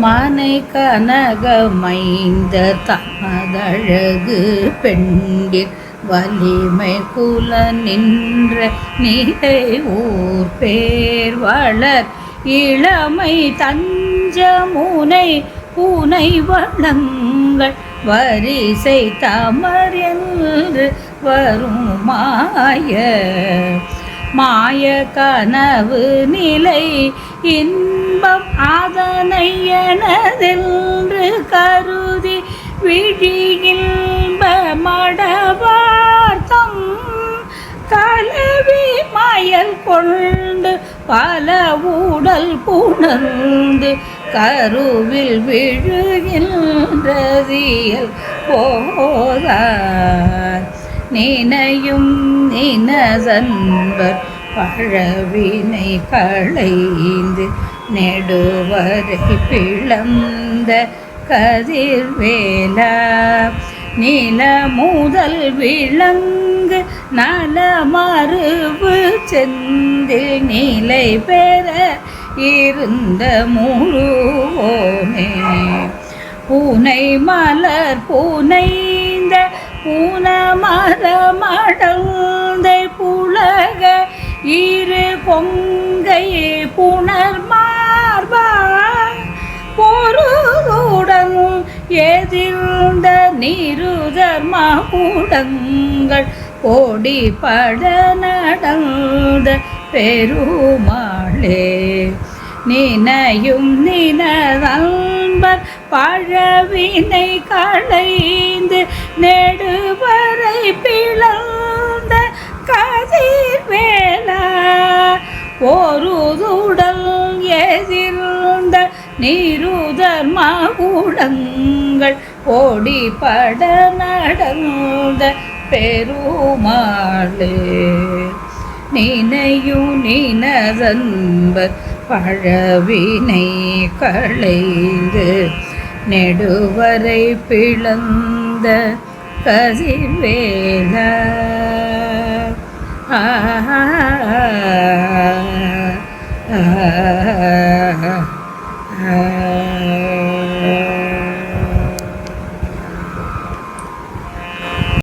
மானை கனகமைந்த தமதழகு பெண்டில் வலிமை குல நின்ற நீரை ஊர் பேர் வளர் இளமை தஞ்சமுனை பூனை வளங்கள் வரிசை தமர் என்று வரும் மாய கனவு நிலை இன்பம் அதனை எனதென்று கருதி விழியின்ப மடவார்த்தம் கலவி மயல் கொண்டு பல ஊடல் புணர்ந்து கருவில் விழுகின்றதியல் போதார் நினையும் நினதன்பர் பழவினை களைந்து நெடுவரை பிளந்த கதிர்வேலா நில முதல் விளங்கு நலமருவு செந்தில் நிலை பெற இருந்த முழுவோனே பூனை மலர் பூனைந்த பூனமரமடந்தை புலக இரு கொங்கை புனர் மார்பா பொருளுடன் எதிர்ந்த நிருதர் மகுடங்கள் கொடிபட நடந்த பெருமாளே நினையும் நினதன்பர் பழவினை களைந்து நெடுவரை பிளந்த கதிர்வேலா பொருதுடல் எதிர்ந்த நிருதர் மகுடங்கள் கொடிபட நடந்த பெருமாளே நினையும் நினதன்பர் பழவினை களைந்து நெடுவரை பிளந்த கதிர்வேலா ஆ